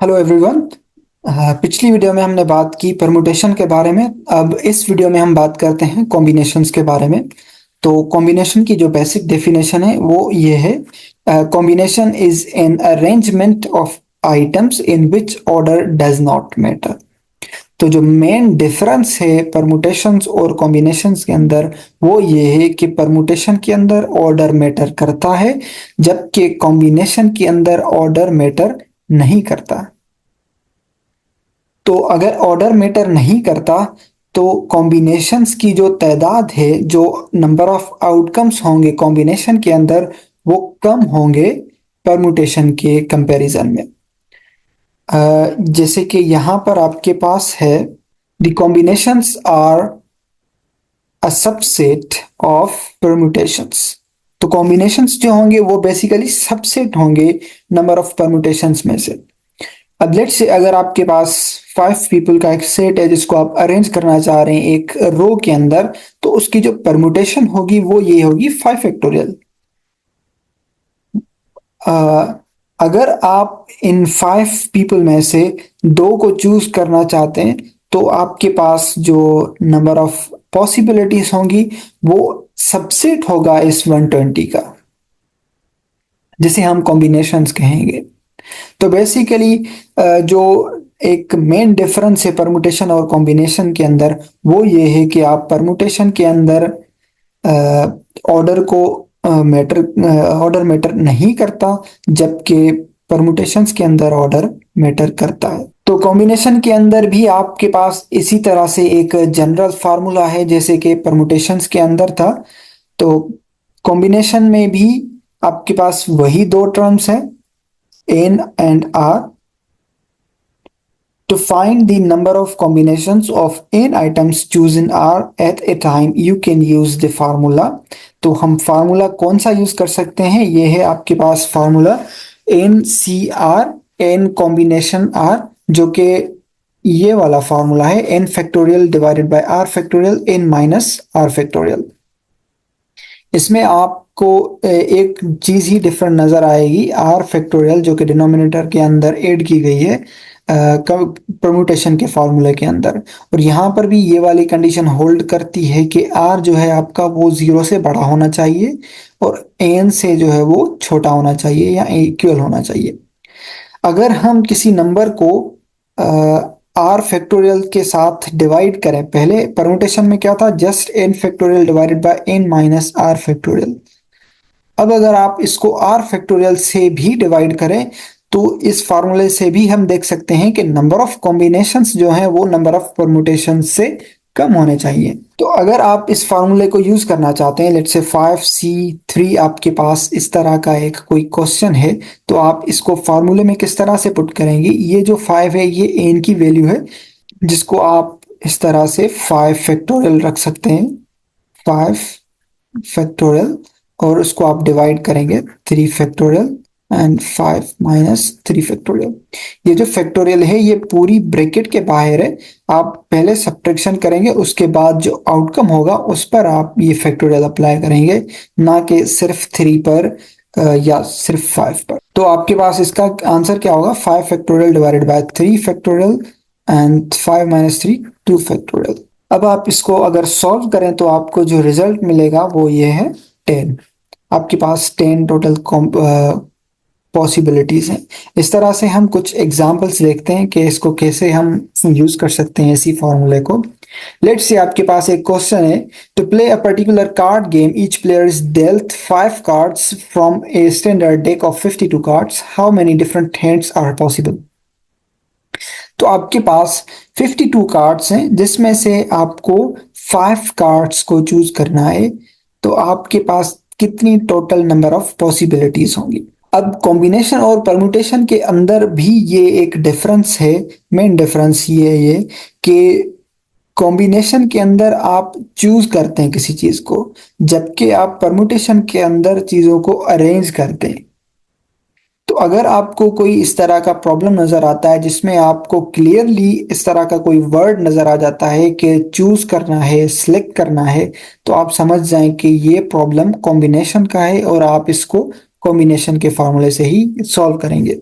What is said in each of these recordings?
Hello everyone. पिछली video में हमने बात की परमुटेशन के बारे में। अब इस वीडियो में हम बात करते हैं कॉम्बिनेशंस के बारे में। तो कॉम्बिनेशन की जो बेसिक डेफिनेशन है वो ये है, combination is an arrangement of items in which order does not matter. तो जो मेन डिफरेंस है परमुटेशंस और कॉम्बिनेशंस के अंदर वो ये है कि परमुटेशन के अंदर ऑर्डर मैटर करता है, जबकि कॉम्बिनेशन के अंदर ऑर्डर मैटर नहीं करता। तो अगर ऑर्डर मैटर नहीं करता तो कॉम्बिनेशंस की जो तादाद है, जो नंबर ऑफ आउटकम्स होंगे कॉम्बिनेशन के अंदर, वो कम होंगे परमुटेशन के कंपैरिजन में। जैसे कि यहाँ पर आपके पास है, the combinations are a subset of permutations. तो कॉम्बिनेशंस जो होंगे वो बेसिकली सबसेट होंगे नंबर ऑफ परमुटेशंस में से। अब लेट्स से अगर आपके पास 5 पीपल का एक सेट है जिसको आप अरेंज करना चाह रहे हैं एक रो के अंदर, तो उसकी जो परमुटेशन होगी वो ये होगी 5 फैक्टोरियल। अगर आप इन 5 पीपल में से दो को चूज करना चाहते हैं तो आपके पास जो नंबर ऑफ पॉसिबिलिटीज होंगी वो सबसेट होगा इस 120 का, जिसे हम कॉम्बिनेशंस कहेंगे। तो बेसिकली जो एक मेन डिफरेंस है परमुटेशन और कॉम्बिनेशन के अंदर वो ये है कि आप परमुटेशन के अंदर ऑर्डर को मैटर ऑर्डर मैटर नहीं करता, जबकि परमुटेशंस के अंदर ऑर्डर मैटर करता है। तो कॉम्बिनेशन के अंदर भी आपके पास इसी तरह से एक जनरल फार्मूला है जैसे कि परमुटेशंस के अंदर था। तो कॉम्बिनेशन में भी आपके पास वही दो टर्म्स हैं, n and r. To find the number of combinations of n items chosen r at a time, you can use the formula. तो हम फार्मूला कौन सा यूज कर सकते हैं, ये है आपके पास formula N C R, N combination R, जो कि ये वाला फार्मूला है, N factorial divided by R factorial N minus are factorial. इसमें आपको एक चीज ही डिफरेंट नजर आएगी, आर फैक्टोरियल जो कि डिनोमिनेटर के अंदर ऐड की गई है परमुटेशन के फॉर्मूले के अंदर। और यहाँ पर भी ये वाली कंडीशन होल्ड करती है कि आर जो है आपका वो 0 से बड़ा होना चाहिए और एन से जो है वो छोटा होना चाहिए या इक्वल होना चाहिए। अगर हम किसी नंबर को आर फैक्टोरियल के साथ डिवाइड करें, पहले परमुटेशन में क्या था, just n factorial divided by n minus are factorial. अब अगर आप इसको आर फैक्टोरियल से भी डिवाइड करें तो इस फार्मूले से भी हम देख सकते हैं कि नंबर ऑफ कॉम्बिनेशंस जो हैं वो नंबर ऑफ परमुटेशन से कम होने चाहिए। तो अगर आप इस फार्मूले को यूज करना चाहते हैं, लेट्स से 5c3, आपके पास इस तरह का एक कोई क्वेश्चन है, तो आप इसको फार्मूले में किस तरह से पुट करेंगे। ये जो 5 है ये एन की वैल्यू है, जिसको आप इस तरह से 5 फैक्टोरियल रख सकते हैं, 5 फैक्टोरियल, और उसको आप डिवाइड करेंगे 3 फैक्टोरियल एंड 5 - 3 फैक्टोरियल। ये जो फैक्टोरियल है ये पूरी ब्रैकेट के बाहर है। आप पहले सब्ट्रैक्शन करेंगे, उसके बाद जो आउटकम होगा उस पर आप ये फैक्टोरियल अप्लाई करेंगे, ना कि सिर्फ 3 पर या सिर्फ 5 पर। तो आपके पास इसका आंसर क्या होगा, 5 factorial divided bye 3 factorial and 5 - 3 2 factorial. अब आप इसको अगर सॉल्व करें तो आपको जो रिजल्ट मिलेगा वो ये है 10। आपके पास 10 टोटल पॉसिबिलिटीज हैं। इस तरह से हम कुछ एग्जांपल्स देखते हैं कि इसको कैसे हम यूज कर सकते हैं इसी फॉर्मूले को। लेट्स से आपके पास एक क्वेश्चन है, to play a particular card game each player is dealt 5 cards from a standard deck of 52 cards, how many different hands are possible. तो आपके पास 52 कार्ड्स हैं जिसमें से आपको 5 कार्ड्स को चूज करना है, तो आपके पास कितनी टोटल नंबर ऑफ पॉसिबिलिटीज होंगी। अब कॉम्बिनेशन और परमुटेशन के अंदर भी ये एक डिफरेंस है। मेन डिफरेंस ये है ये कि कॉम्बिनेशन के अंदर आप चूज करते हैं किसी चीज को, जबकि आप परमुटेशन के अंदर चीजों को अरेंज करते हैं। तो अगर आपको कोई इस तरह का प्रॉब्लम नजर आता है जिसमें आपको क्लियरली इस तरह का कोई वर्ड नजर आ जाता है कि चूज करना है, सिलेक्ट करना है, तो आप समझ जाएं कि ये प्रॉब्लम कॉम्बिनेशन का है और आप इसको कॉम्बिनेशन के फार्मूले से ही सॉल्व करेंगे।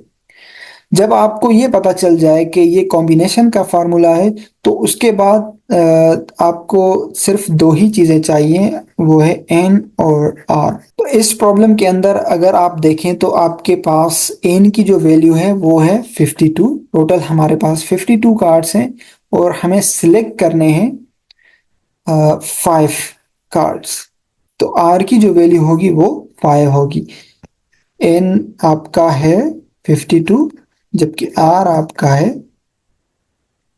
जब आपको ये पता चल जाए कि ये कॉम्बिनेशन का फार्मूला है, तो उसके बाद आपको सिर्फ दो ही चीजें चाहिए, वो है एन और आर। तो इस प्रॉब्लम के अंदर अगर आप देखें तो आपके पास एन की जो वैल्यू है वो है 52। टोटल हमारे पास 52 कार्ड्स हैं और हमें सिलेक्ट करने हैं 5 कार्ड्स। तो आर की जो वैल्यू होगी वो 5 होगी। एन आपका है 52 जबकि आर आपका है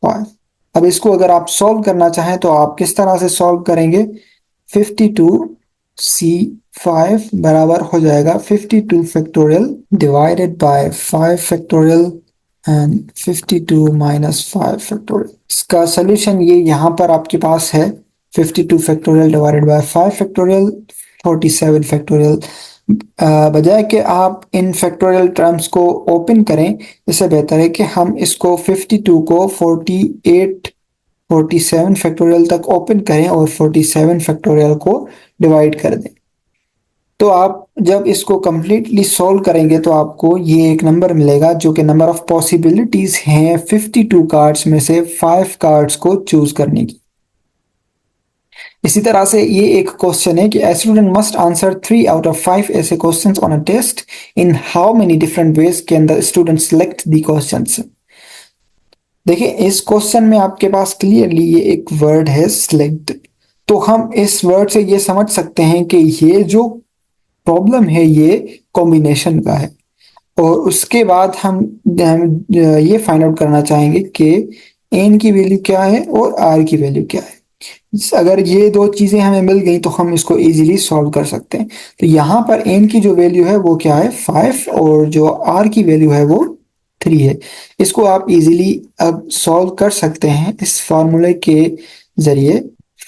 5। अब इसको अगर आप सॉल्व करना चाहें तो आप किस तरह से सॉल्व करेंगे? 52 C 5 बराबर हो जाएगा 52 factorial divided bye 5 factorial and 52 minus 5 factorial. इसका सोल्यूशन ये यहाँ पर आपके पास है 52 factorial divided bye 5 factorial 47 factorial. बजाय कि आप इन फैक्टोरियल टर्म्स को ओपन करें, इससे बेहतर है कि हम इसको 52 को 48 47 फैक्टोरियल तक ओपन करें और 47 फैक्टोरियल को डिवाइड कर दें। तो आप जब इसको कंप्लीटली सॉल्व करेंगे तो आपको ये एक नंबर मिलेगा जो कि नंबर ऑफ पॉसिबिलिटीज हैं 52 कार्ड्स में से 5 कार्ड्स को चूज करने की। इसी तरह से ये एक क्वेश्चन है कि a student must answer 3 out of 5 ऐसे questions on a test, in how many different ways can the student select the questions. देखिए इस क्वेश्चन में आपके पास क्लियरली ये एक वर्ड है सिलेक्ट। तो हम इस वर्ड से ये समझ सकते हैं कि ये जो प्रॉब्लम है ये कॉम्बिनेशन का है। और उसके बाद हम ये फाइंड आउट करना चाहेंगे कि एन की वैल्यू क्या है और आर की वैल्यू क्या है। अगर ये दो चीजें हमें मिल गई तो हम इसको इजीली सॉल्व कर सकते हैं। तो यहाँ पर एन की जो वैल्यू है वो क्या है 5 और जो आर की वैल्यू है वो 3 है। इसको आप इजीली अब सॉल्व कर सकते हैं इस फॉर्मूले के जरिए।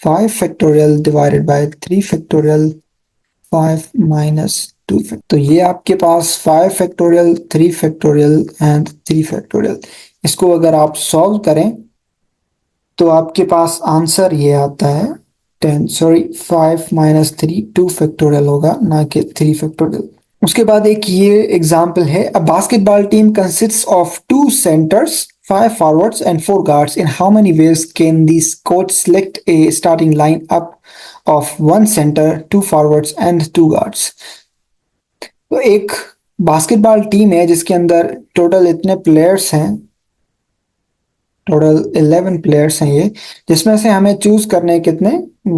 5 factorial divided bye 3 factorial 5 minus 2। तो ये आपके पास 5 फैक्टोरियल 3 फैक्टोरियल एंड 3 फैक्टोरियल। इसको अगर आप सॉल्व करें तो आपके पास आंसर ये आता है 5 माइनस 3 2 फैक्टोरियल होगा, ना कि 3 फैक्टोरियल। उसके बाद एक ये एग्जाम्पल है, a basketball team consists of 2 centres 5 forwards and 4 guards, in how many ways can this coach select A starting line up of 1 centre 2 forwards and 2 guards. तो एक बास्केटबॉल टीम है जिसके अंदर टोटल इतने प्लेयर्स हैं, total 11 players हैं ये, जिसमें से हमें चूज करने कितने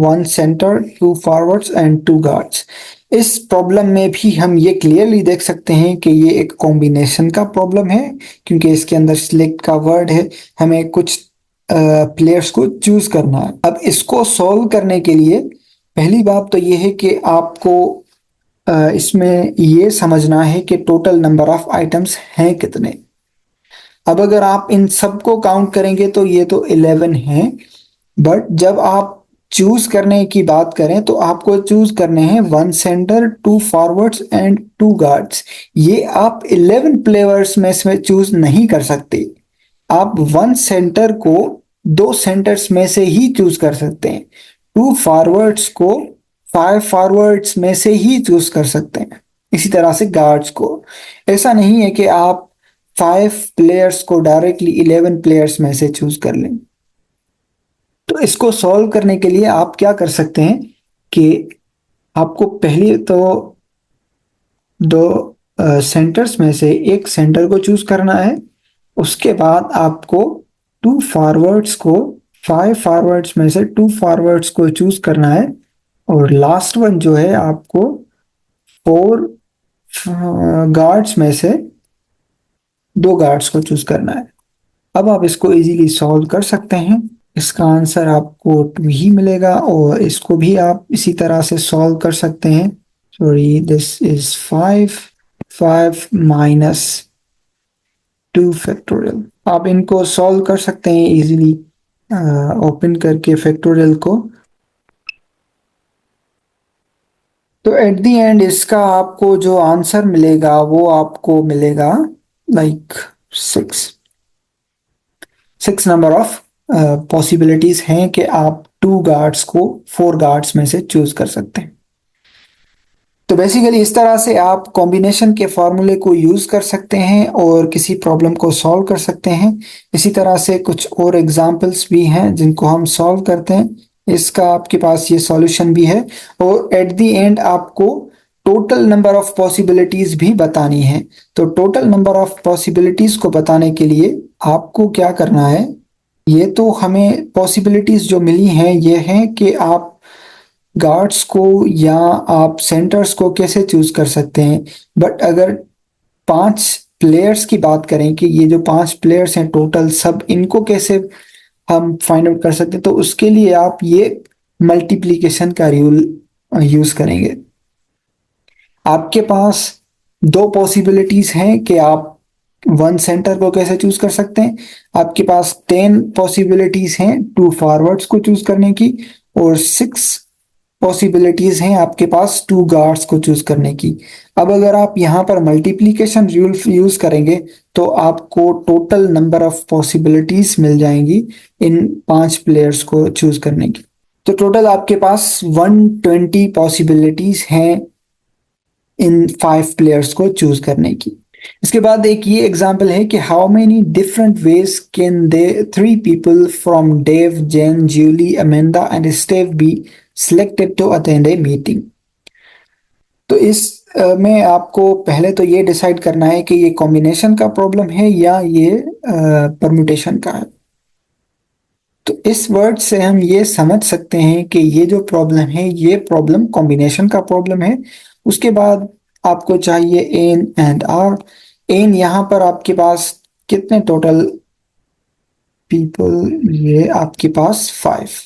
1 सेंटर 2 फॉरवर्ड्स एंड 2 गार्ड्स। इस प्रॉब्लम में भी हम ये क्लियरली देख सकते हैं कि ये एक कॉम्बिनेशन का प्रॉब्लम है, क्योंकि इसके अंदर सिलेक्ट का वर्ड है, हमें कुछ प्लेयर्स को चूज करना है। अब इसको सॉल्व करने के लिए पहली बात तो ये है कि आपको इसमें ये समझना है कि टोटल नंबर ऑफ आइटम्स हैं कितने। अब अगर आप इन सबको काउंट करेंगे तो ये तो 11 हैं, बट जब आप चूज करने की बात करें तो आपको चूज करने हैं 1 सेंटर 2 फॉरवर्ड्स एंड 2 गार्ड्स। ये आप 11 प्लेयर्स में से चूज नहीं कर सकते। आप 1 सेंटर को 2 सेंटर्स में से ही चूज कर सकते हैं, 2 फॉरवर्ड्स को 5 फॉरवर्ड्स में से ही चूज कर सकते हैं, इसी तरह से गार्ड्स को। ऐसा नहीं है कि आप 5 प्लेयर्स को डायरेक्टली 11 प्लेयर्स में से चूज कर लें। तो इसको सॉल्व करने के लिए आप क्या कर सकते हैं कि आपको पहले तो दो सेंटर्स में से एक सेंटर को चूज करना है, उसके बाद आपको 2 फॉरवर्ड्स को 5 फॉरवर्ड्स में से 2 फॉरवर्ड्स को चूज करना है, और लास्ट वन जो है आपको 4 गार्ड्स में से 2 गार्ड्स को चूज करना है। अब आप इसको इजीली सॉल्व कर सकते हैं। इसका आंसर आपको 2 ही मिलेगा और इसको भी आप इसी तरह से सॉल्व कर सकते हैं। Sorry, this is 5 minus 2 factorial. आप इनको सॉल्व कर सकते हैं इजीली ओपन करके फैक्टोरियल को। तो एट द एंड इसका आपको जो आंसर मिलेगा वो आपको मिलेगा लाइक 6 नंबर ऑफ पॉसिबिलिटीज हैं कि आप 2 गार्ड्स को 4 गार्ड्स में से चूज कर सकते हैं। तो बेसिकली इस तरह से आप कॉम्बिनेशन के फॉर्मूले को यूज कर सकते हैं और किसी प्रॉब्लम को सॉल्व कर सकते हैं। इसी तरह से कुछ और एग्जांपल्स भी हैं जिनको हम सॉल्व करते हैं। इसका आपके पास ये सॉल्यूशन भी है और एट द एंड आपको टोटल नंबर ऑफ पॉसिबिलिटीज भी बतानी है। तो टोटल नंबर ऑफ पॉसिबिलिटीज को बताने के लिए आपको क्या करना है, ये तो हमें पॉसिबिलिटीज जो मिली हैं ये हैं कि आप गार्ड्स को या आप सेंटर्स को कैसे चूज कर सकते हैं। बट अगर 5 प्लेयर्स की बात करें कि ये जो 5 प्लेयर्स हैं टोटल सब, इनको कैसे हम फाइंड आउट कर सकते हैं, तो उसके लिए आप ये मल्टीप्लिकेशन का रूल यूज करेंगे। आपके पास 2 पॉसिबिलिटीज हैं कि आप 1 सेंटर को कैसे चूज कर सकते हैं। आपके पास 10 पॉसिबिलिटीज हैं 2 फॉरवर्ड्स को चूज करने की और 6 पॉसिबिलिटीज हैं आपके पास 2 गार्ड्स को चूज करने की। अब अगर आप यहाँ पर मल्टीप्लिकेशन रूल यूज करेंगे तो आपको टोटल नंबर ऑफ पॉसिबिलिटीज मिल जाएंगी इन 5 प्लेयर्स को चूज करने की। तो टोटल आपके पास 120 पॉसिबिलिटीज हैं इन 5 प्लेयर्स को चूज करने की। इसके बाद एक ये एग्जांपल है कि how many different ways can they 3 people from Dave, Jane, Julie, Amanda and Steve be selected to attend a meeting. तो इस में आपको पहले तो ये डिसाइड करना है कि ये कॉम्बिनेशन का प्रॉब्लम है या ये परम्यूटेशन का है। तो इस वर्ड से हम ये समझ सकते हैं कि ये जो प्रॉब्लम है ये प्रॉब्लम कॉम्बिनेशन का प्रॉब्लम है। उसके बाद आपको चाहिए एन एंड आर। एन यहाँ पर आपके पास कितने टोटल पीपल, ये आपके पास 5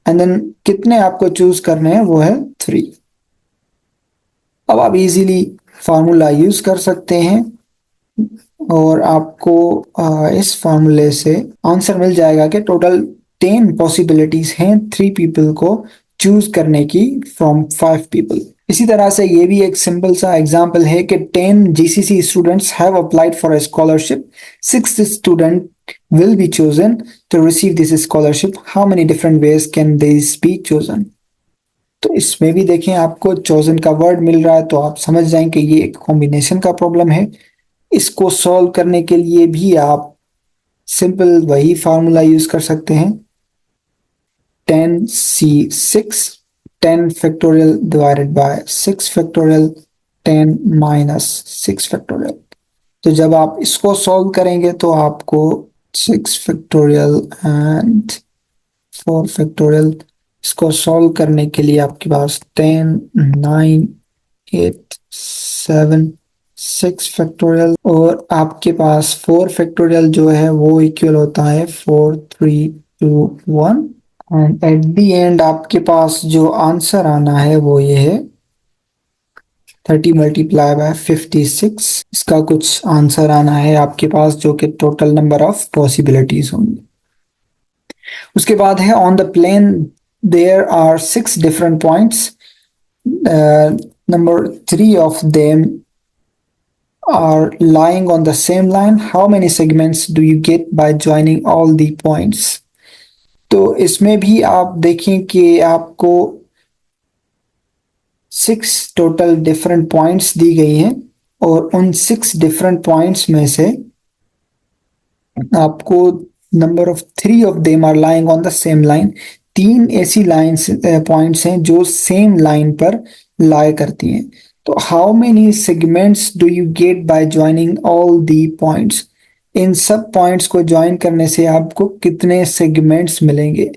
एंड देन कितने आपको चूज करने हैं वो है 3। अब आप इजीली फार्मूला यूज कर सकते हैं और आपको इस फार्मूले से आंसर मिल जाएगा कि टोटल 10 पॉसिबिलिटीज हैं 3 पीपल को चूज करने की फ्रॉम 5 पीपल। इसी तरह से ये भी एक सिंपल सा एग्जांपल है कि 10 GCC students have applied for a scholarship, 6 student will be chosen to receive this scholarship. How many different ways can these be chosen? तो इसमें भी देखें आपको चोजन का वर्ड मिल रहा है तो आप समझ जाएं कि ये एक कॉम्बिनेशन का प्रॉब्लम है। इसको सॉल्व करने के लिए भी आप सिंपल वही फार्मूला यूज कर सकते हैं, 10c6 10 factorial divided bye 6 factorial 10 minus 6 factorial. तो जब आप इसको सॉल्व करेंगे तो आपको 6 फैक्टोरियल एंड 4 फैक्टोरियल, इसको सॉल्व करने के लिए आपके पास 10 9 8 7 6 फैक्टोरियल और आपके पास 4 फैक्टोरियल जो है वो इक्वल होता है 4 3 2 1 एंड एट द एंड आपके पास जो आंसर आना है वो ये है 30 मल्टीप्लाई बाय 56। इसका कुछ आंसर आना है आपके पास जो कि टोटल नंबर ऑफ पॉसिबिलिटीज होंगी। उसके बाद है on the plane there are 6 different points, number 3 of them are lying on the same line. How many segments do you get by joining all the points? तो इसमें भी आप देखें कि आपको 6 टोटल डिफरेंट पॉइंट्स दी गई हैं और उन 6 डिफरेंट पॉइंट्स में से आपको number of 3 of them are lying on the same line. 3 ऐसी लाइन्स पॉइंट्स हैं जो सेम लाइन पर लाई करती हैं। तो how many segments do you get by joining all the points? इन सब पॉइंट्स को ज्वाइन करने से आपको कितने सेगमेंट्स मिलेंगे?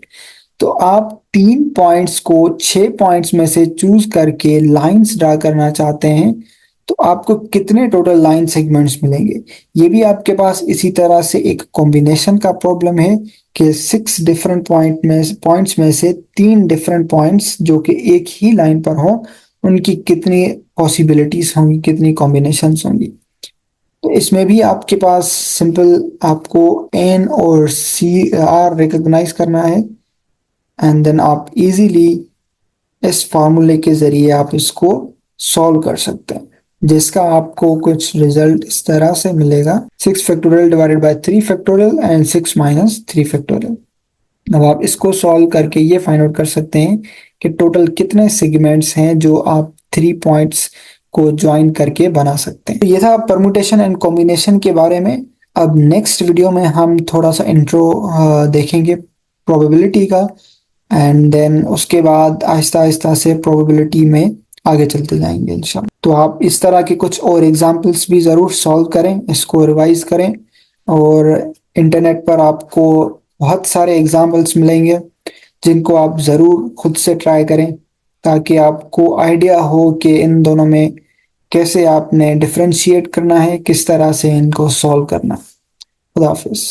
तो आप 3 पॉइंट्स को 6 पॉइंट्स में से चूज करके लाइंस ड्रा करना चाहते हैं तो आपको कितने टोटल लाइन सेगमेंट्स मिलेंगे? ये भी आपके पास इसी तरह से एक कॉम्बिनेशन का प्रॉब्लम है कि 6 डिफरेंट पॉइंट्स में से 3 डिफरेंट पॉइंट्स जो कि एक ही लाइन पर हो उनकी कितनी पॉसिबिलिटीज होंगी, कितनी कॉम्बिनेशंस होंगी। तो इसमें भी आपके पास सिंपल आपको एन और सी आर रिकॉग्नाइज करना है एंड देन आप इजीली इस फार्मूले के जरिए आप इसको सॉल्व कर सकते हैं, जिसका आपको कुछ रिजल्ट इस तरह से मिलेगा 6 factorial divided bye 3 factorial and 6 minus 3 factorial. अब आप इसको सॉल्व करके ये फाइंड आउट कर सकते हैं कि टोटल कितने सेगमेंट्स हैं जो आप 3 पॉइंट्स को ज्वाइन करके बना सकते हैं। तो ये था परमुटेशन एंड कॉम्बिनेशन के बारे में। अब नेक्स्ट वीडियो में हम थोड़ा सा इंट्रो देखेंगे प्रोबेबिलिटी का, एंड देन उसके बाद आहिस्ता आहिस्ता से प्रोबेबिलिटी में आगे चलते जाएंगे इंशाल्लाह। तो आप इस तरह के कुछ और एग्जाम्पल्स भी ज़रूर सॉल्व करें, इसको रिवाइज करें, और इंटरनेट पर आपको बहुत सारे एग्जाम्पल्स मिलेंगे जिनको आप ज़रूर खुद से ट्राई करें, ताकि आपको आइडिया हो कि इन दोनों में कैसे आपने डिफरेंशिएट करना है, किस तरह से इनको सॉल्व करना है। खुदा हाफिज़।